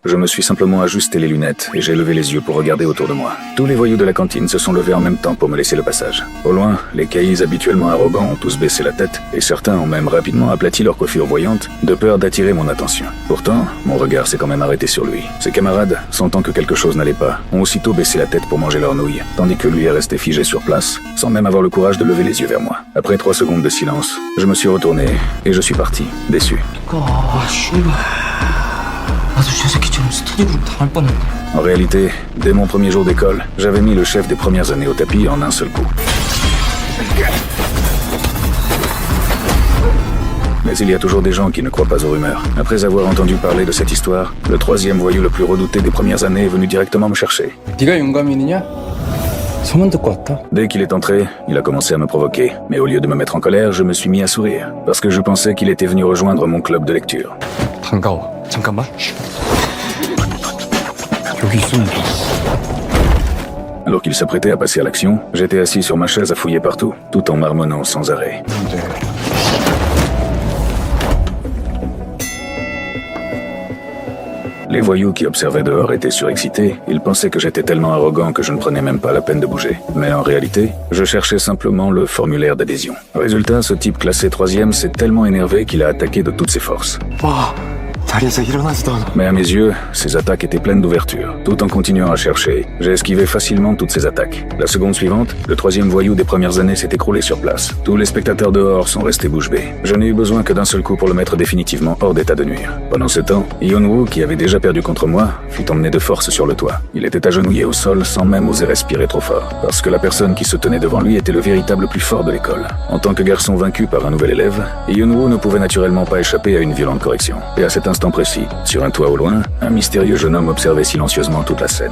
Je me suis simplement ajusté les lunettes et j'ai levé les yeux pour regarder autour de moi. Tous les voyous de la cantine se sont levés en même temps pour me laisser le passage. Au loin, les caïds habituellement arrogants ont tous baissé la tête et certains ont même rapidement aplati leur coiffure voyante de peur d'attirer mon attention. Pourtant, mon regard s'est quand même arrêté sur lui. Ses camarades, sentant que quelque chose n'allait pas, ont aussitôt baissé la tête pour manger leurs nouilles, tandis que lui est resté figé sur place, sans même avoir le courage de lever les yeux vers moi. Après 3 secondes de silence, je me suis retourné et je suis parti, déçu. En réalité, dès mon premier jour d'école, j'avais mis le chef des premières années au tapis en un seul coup. Mais il y a toujours des gens qui ne croient pas aux rumeurs. Après avoir entendu parler de cette histoire, le 3e voyou le plus redouté des premières années est venu directement me chercher. 네가 용감인이냐? 소문 듣고 왔다. Dès qu'il est entré, il a commencé à me provoquer. Mais au lieu de me mettre en colère, je me suis mis à sourire. Parce que je pensais qu'il était venu rejoindre mon club de lecture. 반가워. 잠깐만. 여기 있습니다. Alors qu'il s'apprêtait à passer à l'action, j'étais assis sur ma chaise à fouiller partout, tout en marmonnant sans arrêt. Les voyous qui observaient dehors étaient surexcités. Ils pensaient que j'étais tellement arrogant que je ne prenais même pas la peine de bouger. Mais en réalité, je cherchais simplement le formulaire d'adhésion. Résultat, ce type classé 3e s'est tellement énervé qu'il a attaqué de toutes ses forces. Mais à mes yeux, ces attaques étaient pleines d'ouverture. Tout en continuant à chercher, j'ai esquivé facilement toutes ces attaques. La seconde suivante, le 3e voyou des premières années s'est écroulé sur place. Tous les spectateurs dehors sont restés bouche bée. Je n'ai eu besoin que d'un seul coup pour le mettre définitivement hors d'état de nuire. Pendant ce temps, Hyun-woo, qui avait déjà perdu contre moi, fut emmené de force sur le toit. Il était agenouillé au sol sans même oser respirer trop fort. Parce que la personne qui se tenait devant lui était le véritable plus fort de l'école. En tant que garçon vaincu par un nouvel élève, Hyun-woo ne pouvait naturellement pas échapper à une violente correction. Et à cet instant précis, sur un toit au loin, un mystérieux jeune homme observait silencieusement toute la scène.